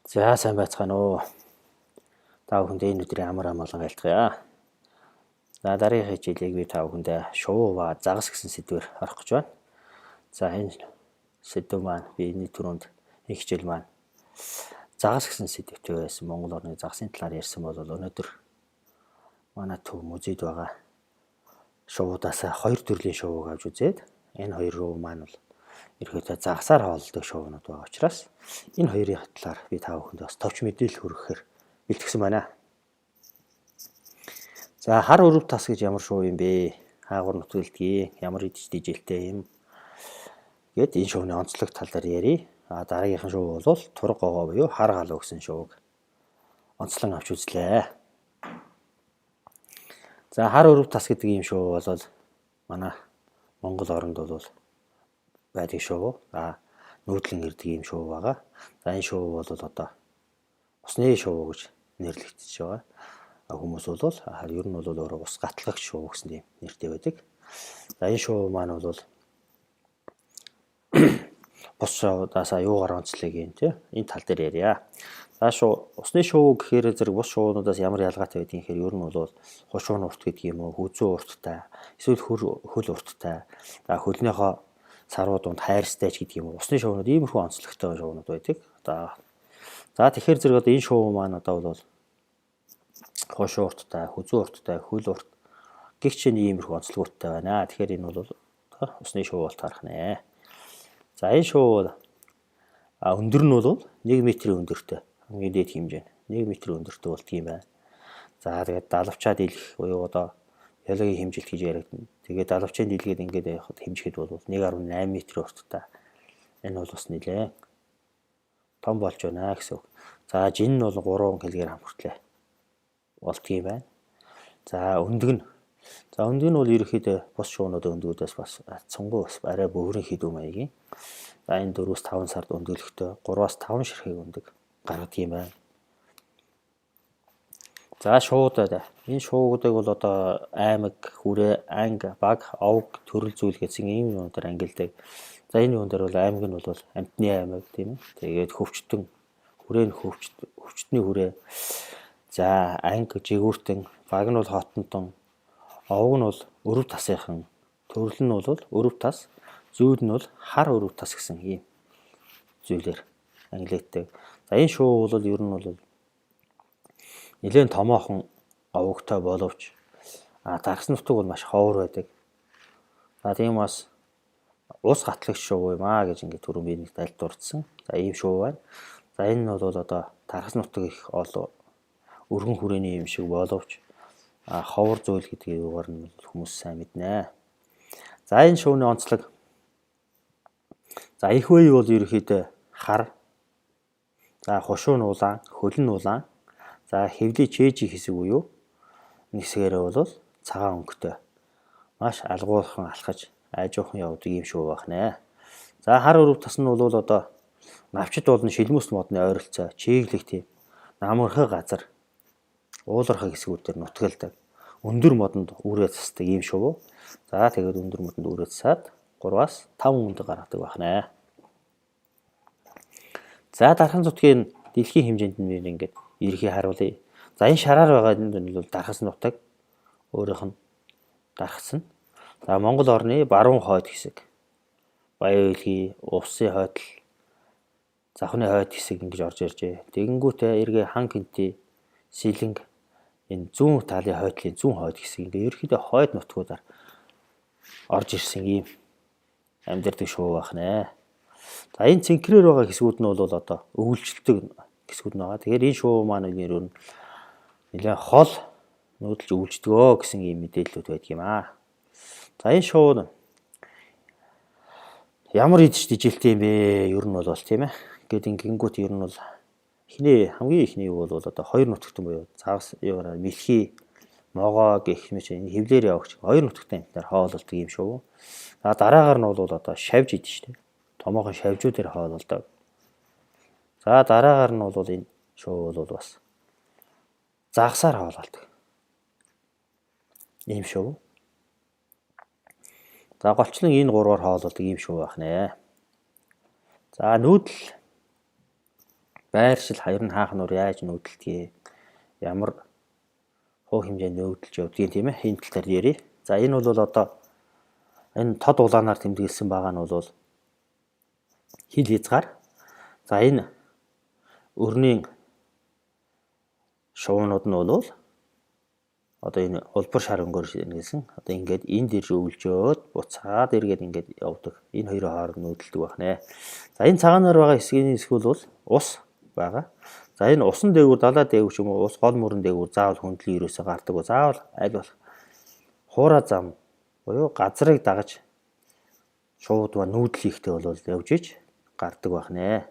За сайн байцгаана уу. Та бүхэндээ энэ өдрийн амар амгалан айлтгая. За дараагийн жилийг би та бүхэндээ шувуу ба загас гэсэн сэдвээр орох гэж байна. За энэ сэдв маань би энэ түрүүнд их хичээл маань загас гэсэн сэдвтэй байсан. Монгол орны загасын талаар ярьсан бол өнөөдөр манай төв музейд байгаа шувуудаас хоёр төрлийн шувууг авч үзээд энэ хоёр шувуу маань бол ерөөдөө загасаар хооллдог шувуунууд байгаа учраас энэ хоёрын талаар би та бүхэнд бас товч мэдээлэл хүргэхээр бэлтгэсэн байна. За хар өрөв тас гэж ямар шувуу юм бэ? Хаагур нутгэлдгийг ямар идэж дижилтэй юм? Гэт энэ шувууны онцлог тал дээр ярий. Дараагийнхан шувуу бол турга гогоо буюу хар галуу гэсэн шувууг онцлон авч үзлээ. За хар өрөв тас гэдэг ийм шувуу бол манай Монгол оронд бол байдаг шувуу. Нүүдлэн ирдэг ийм шувуу байгаа. За энэ шувуу бол одоо усны шувуу гэж нэрлэгдэж байгаа. Хүмүүс бол ер нь бол өөрөө ус гатлагч шувуу гэсэн нэртэй байдаг. За энэ шувуу маань бол бус шувуудаасаа юугаар онцлог юм те энэ тал дээр ярья. За усны шувуу гэхээр зэрэг бус шувуунуудаас ямар ялгаатай байдгийг гэхээр ер нь бол хушуун урт гэдэг юм уу, хүзүү урттай, эсвэл хөл урттай. За хөлнийхөө саруу дунд хайрстай ч гэдэг юм уу. Усны шувуунууд иймэрхүү онцлогтой шувуунууд байдаг. За тэгэхээр зэрэг одоо энэ шувуу маань одоо бол хошуу урттай, хүзүү урттай, хөл урт гихч иймэрхүү онцлогтой байна. Тэгэхээр энэ бол усны шувуу бол таарах нэ. За энэ шувуу өндөр нь бол 1 м-ийн өндөртэй. Хамгийн дээд хэмжээ нь 1 м өндөртэй болдгийм байна. За тэгээд далавчаа дийлэх буюу одоо биологийн хэмжилт гэж яригдана. Тэгээд далавчаа дийлгээд ингээд явахад хэмжихэд бол 1.8 м урттай. Энэ бол бас нэлээд том болж байна гэсэн үг. За жин нь бол 3 кг хүртлээ болдгийм байна. За өндөг нь бол ерөөхдөө бус шуунуудын өндгүүдээс бас цонгоо бас арай бөөрийн хідүү маягийн. За энэ 4-5 сард өндгөлөхдөө 3-5 ширхэг өндөг гаргадаг юм байна. За шуудаад энэ шуугуудыг бол одоо аймаг, хүрээ, анги, баг, овг, төрөл зүйл гэсэн ийм юмудаар ангилдаг. За энэ юундэр бол аймаг нь бол амтны аймаг тийм ээ. Тэгээд хөвчтөн, хүрээ нь хөвчтний хүрээ. За анги, жигүүртэн, баг нь бол хотонтон, овг нь бол өрөв тасынхан, төрөл нь бол өрөв тас, зүйл нь бол хар өрөв тас гэсэн ийм зүйлээр ангилагддаг. За энэ шувуу бол ер нь бол нэлээд томоохон овогтой боловч дарс нутаг бол маш ховор байдаг. За тийм бас ус гатлагч шувуу юм гэж ингээд түрүү би нэг тайлд дурдсан. За ийм шувуу байна. За энэ нь бол одоо дарс нутаг их өргөн хүрээний юм шиг боловч ховор зүйл гэдгийг юугаар нь хүмүүс сайн мэднэ. За энэ шувууны онцлог. За их үе бол ерөөхдөө хар. За хушуу нь улаан, хөл нь улаан. За хэвлий чэжи хэсэг буюу нэгсгээрээ бол цагаан өнгөтэй. Маш алгуурхан алхаж айжуухан явдаг юм шувуу байна. За хар өрөв тас нь бол одоо навчид болон шилмүс модны ойролцоо чиглэх тийм намархаг газар уулархаг хэсгүүдээр нутгалдаг. Өндөр модонд үрээ засдаг ийм шувуу. За тэгээд өндөр модонд үрээ засаад 3-5 өндөг гаргадаг байна. За дархан зүтгийн дэлхийн хэмжээнд нь ингээд ерхий харуулъя. За энэ шараар байгаа энэ бол дархас нутаг өөрийнх нь дархас нь. За Монгол орны баруун хойд хэсэг. Баян-Илгийн, Увсын хойдол, Завхны хойд хэсэг ингэж орж иржээ. Тэгэнгүүтээ эргээ хан гинти, Сэлэнг энэ зүүн талын хойдлын зүүн хойд хэсэг ингээ ерөөхдөө хойд нутгуудаар орж ирсэн ийм амьдардаг шувуу байна. За энэ цэнхрээр байгаа хэсгүүд нь бол одоо өвлжилдэг хэсгүүд нь байгаа. Тэгэхээр энэ шувуу маань нэлээд хол нүүдэлж өвлждөгөө гэсэн ийм мэдээллүүд байдаг юм аа. За энэ шувуу нь ямар идэж дижилтэй юм бэ? Ер нь бол тийм ээ. Ингээд ингэнгүүт ер нь бол хамгийн ихний юу бол одоо хоёр нутагтан буюу загас юугаар мэлхий, могоо гэх мэт энэ хевлэр явагч хоёр нутагтан амтнаар хоололдог юм шувуу. За дараагаар нь бол одоо шавж идэж штэ. Томоохон шавжуудаар хоололдог. За дараагаар нь бол энэ шувуу бол бас загсаар хоололдог. Ийм шувуу. За голчлон энэ гурваар хоололдог ийм шувуу байна. За нүүдэл байршил хоёр нь хаах нуур яаж нүүдэлтгий. Ямар хуу хэмжээнд нүүдэлж явдгийг тийм ээ. Энэ тал дээр ярив. За энэ бол одоо энэ тод улаанаар тэмдэглэсэн байгаа нь бол хил хязгаар. За энэ өрнийн шуунууд нь бол одоо энэ улбар шар өнгөөр шингээсэн. Одоо ингээд энэ дээр өвлжөөд буцаад эргээд ингээд явдаг. Энэ хоёрын хооронд нүүдэлдэг байна. За энэ цагаанаар байгаа хэсгийн хэсгүүл бол ус байгаа. За энэ усан дээгүүр далай дээгүүр ч юм уу ус гол мөрөн дээгүүр заавал хөндлөн ерөөсөө гардаг. Заавал аль болох хуурай зам буюу газрыг дагаж шууд нүүдэл хийхдээ бол явж иж гардаг байна.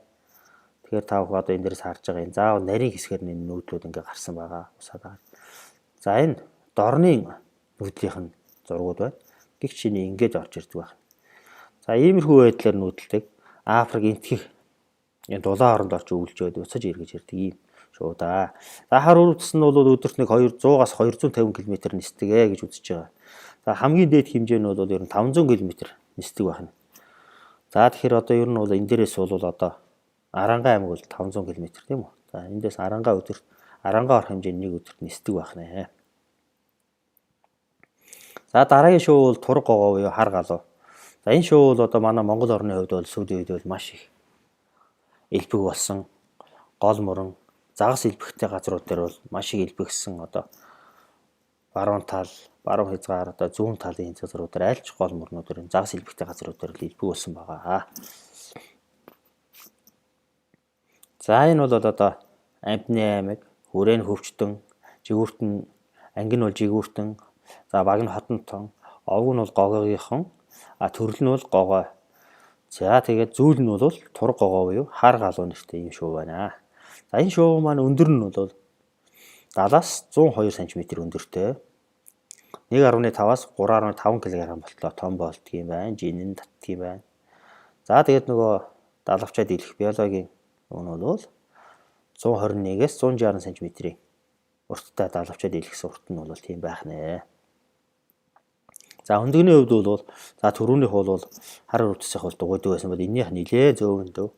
Тэгэхээр та бүхэн одоо энэ дээрээс харж байгаа энэ заавал нарийн хэсгээр энэ нүүдлүүд ингээ гарсан байгаа. Усаад. За энэ дорны нүүдлийнх нь зургууд байна. Гэгч шиний ингээд орж ирдэг байна. За иймэрхүү байдлаар нүүдэлдэг. Африк энтхих энэ дулаан оронд орж өвлжөөд уцаж эргэж ирдэг юм шүү да. За хар өрөвдс нь бол өдөрт нэг 200-аас 250 км нисдэг гэж үзэж байгаа. За хамгийн дээд хэмжээ нь бол ер нь 500 км нисдэг байна. За тэгэхээр одоо ер нь бол энэ дээрээс бол одоо Аранга аймаг бол 500 км тийм үү? За эндээс Аранга орох хэмжээний нэг өдөрт нисдэг байна. За дараагийн шоу бол Турга гогоо буюу хар галуу. За энэ шоу бол одоо манай Монгол орны хувьд бол сүүлийн үед бол маш их элбэг болсон. Гол мөрөн загас элбэгтэй газрууд дээр бол маш их элбэгсэн одоо баруун тал, баруун хязгаар одоо зүүн талын газрууд дээр альч гол мөрнүүдээр загас элбэгтэй газрууд дээр элбэг болсон байгаа. За энэ бол одоо Амтны аймаг, Хүрээн хөвчтөн, Жигүүртэн, анги нь бол Жигүүртэн, за баг нь Хотонтон, овг нь бол Гогоогийнхон, төрөл нь бол Гогой. За тэгээд зүүл нь бол Турга гогоо буюу хар галуу нэртэй юм шоу байна. За энэ шоу маань өндөр нь бол 70-аас 102 см өндөртэй. 1.5-аас 3.5 кг болтлоо том болдг юм байна. Жинэн татдаг юм байна. За тэгээд нөгөө далавчаа дийлэх биологийн нь бол 121-ээс 160 см урттай далавчаа дийлэх урт нь бол тийм байх нэ. За өндөгний хувьд бол за түрүүнийх бол хар өрөвдсөх бол дугуйдаг байсан бол энийх нилээ зөөвөндөө.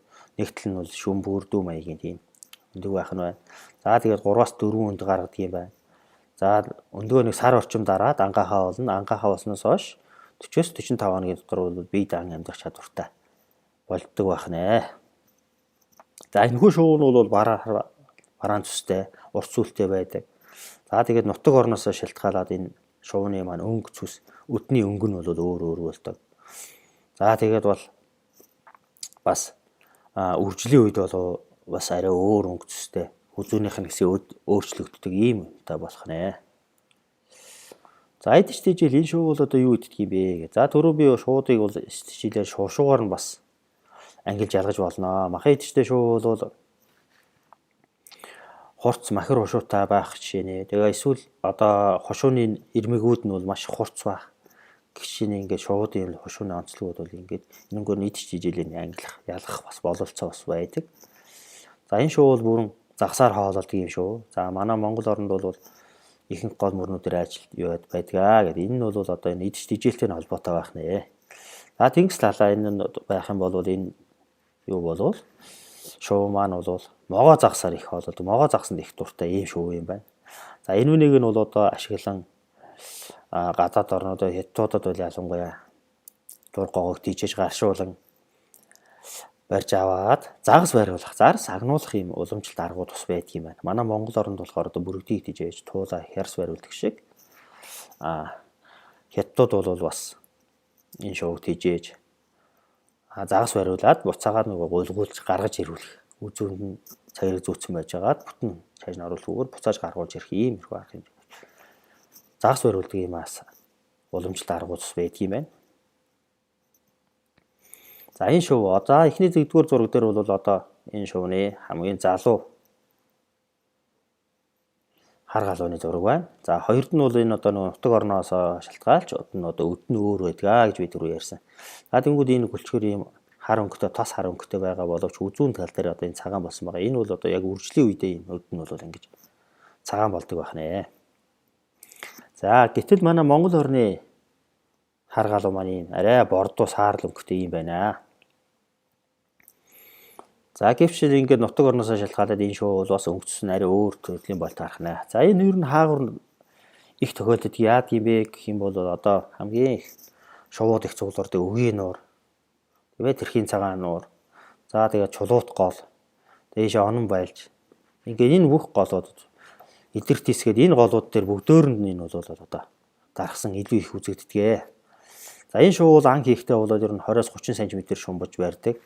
Нэгтэл нь бол шүмбүрдүү маягийн тийм өндөг байх нь байна. За тэгээд 3-аас 4 өнд гаргадаг юм байна. За өндөгөө нэг сар орчим дараад ангахаа болно. Ангахаа болсноос хойш 40-с 45 хоногийн дотор бол бие даан амьдрах чадвартай болддог байх нэ. За энэхүү шоу нь бол бараан цустай, урт сүлтэй байдаг. За тэгээд нутаг орноос шалтгаалаад энэ шууны маань өнгө цус, өдний өнгө нь бол өөр болдог. За тэгээд бол бас үржлийн үед бол бас арай өөр өнгө цустэй, хүзүүнийх нь гэсэн өөрчлөгддөг ийм та болох нэ. За эд штижил энэ шоу бол одоо юу гэдгийг юм бэ? За түрүү би шуудыг бол штижилээр шуушуугаар нь бас ангилж ялгаж болно. Махын эдчтэй шоу бол хурц махир хушуутай байх жишээ нэ. Тэгээ эсвэл одоо хушууны ирмэгүүд нь бол маш хурц байх. Гişний ингээд шууд юм хушууны онцлогуд бол ингээд энэгээр нь идэж жилийн ангилах, ялгах бас бололцоо бас байдаг. За энэ шоу бол бүрэн загсаар хоололдог юм шүү. За манай Монгол оронд бол ихэнх гол мөрнүүдээр ажил яваад байдгаа гэдэг. Энэ нь бол одоо энэ идэж жилтэй холбоотой байх нэ. За тэнгис талаа энэ байх юм бол энэ юу болвол шоу маань бол могоо загсаар их хоололдог. Могоо загсанд их дуртай ийм шоу юм байна. За энэ үнийг нь бол одоо ашиглан гадаад орнуудад хятадууд бол ялангуяа Турга гогоог тийжээж гаршуулан барьж аваад загас бариулах, зарс агнуулах юм уламжлалт аргууд бас байдаг юм байна. Манай Монгол оронд болохоор одоо бүрэгдийг тийжээж туулаа хярс бариулдаг шиг хятадууд бол бас энэ шоуг тийжээж загас бариулаад буцаагаар нөгөө гулгуулж гаргаж ирүүлэх. Үзүүнд нь цагийг зүүцсэн байж байгаад бүтэн цааш нь оруулахгүйгээр буцааж гаргуулж ирэх ийм их байх юм. Загас бариулдаг юм уламжлалт аргууд байдаг юм байна. За энэ шоу одоо эхний зэгдүгээр зураг дээр бол одоо энэ шоуны хамгийн залуу хар галууны зураг байна. За хоёрд нь бол энэ одоо нутаг орноос шалтгаалж одоо өдн өөр байдгаа гэж би түрүү ярьсан. За тэнгууд энэ гөлчгөр ийм хар өнгөтэй тос хар өнгөтэй байгаа боловч үзүүн тал дээр одоо энэ цагаан болсон байгаа. Энэ бол одоо яг үржлийн үедээ энэ өдн бол ингэж цагаан болдог байх нэ. За гэтэл манай Монгол орны хар галуу маань арай бордуу саарл өнгөтэй юм байна. За гэвч ингээд нутаг орноосоо шалтгаалаад энэ шоу бол бас өнгөцс нь арай өөр төрлийн болт харах нэ. За энэ юу н хаагур их тохиолдод яад юм бэ гэх юм бол одоо хамгийн их шувууд их цуглуурдаг өгийн нуур. Тэгээд тэрхийн цагаан нуур. За тэгээд чулуут гол. Дээшээ онон байлж. Ингээд энэ бүх голууд эдгэрт тисгээд энэ голууд дээр бүгдөөрэнд нь энэ бол одоо дарахсан илүү их үзэгддэг. За энэ шоу бол ан хийхдээ бол ер нь 20-30 см шумбаж барьдаг.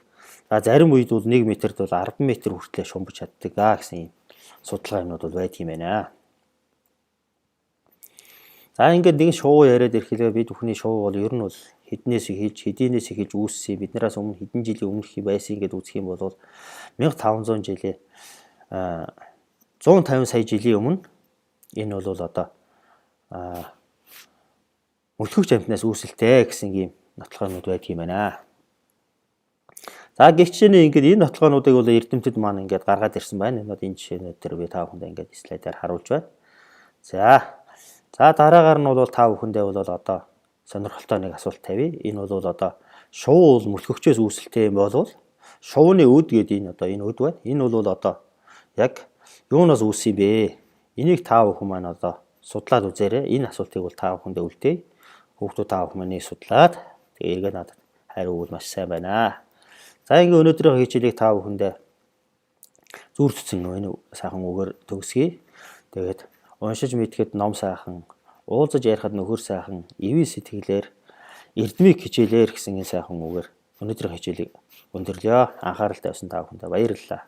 За зарим үед бол 1 метрд бол 10 м хүртлээр шумбаж чаддаг гэсэн юм судалгаанууд бол байдаг юм байна. За ингээд нэг шоу яриад ирэхлээр бид бүхний шоу бол ер нь бол хэднээс эхэлж үүссэн биднээс өмнө хэдэн жилийн өмнөх байсан гэдээ үзэх юм бол 1500 жилийн 150 сая жилийн өмнө энэ бол одоо мөлхөгч амьтнаас үүсэлтэй гэсэн юм нотлохоонууд байдаг юм байна. За гихчнээ ингээд энэ нотлохоонуудыг бол эрдэмтэд маань ингээд гаргаад ирсэн байна. Энэ жишээнүүд төр би та бүхэнд ингээд слайдаар харуулж байна. За дараагаар нь бол та бүхэндээ бол одоо сонирхолтой нэг асуулт тавья. Энэ бол одоо шувуу бол мөлхөгчөөс үүсэлтэй юм бол шувууны өд гэдэг энэ өд байна. Энэ бол одоо яг юунаас үүссэн бэ? Энийг та бүхэн маань одоо судлаад үзээрэй. Энэ асуултыг бол та бүхэндээ үлдээе. Хүүхдүүд та бүхэн маань судлаад тэгээ эргээд надад хариу өгвөл маш сайн байна. За ингээ өнөөдрийн хичээлийг та бүхэндээ зүр цэцэн энэ сайхан үгээр төгсгий. Тэгээд уншиж мэдхэд ном сайхан, уулзаж ярихад нөхөр сайхан, ивэ сэтгэлээр эрдмийг хичээлээр гэсэн энэ сайхан үгээр өнөөдрийн хичээлийг өндөрлөё. Анхаарал тавьсан та бүхэндээ баярлалаа.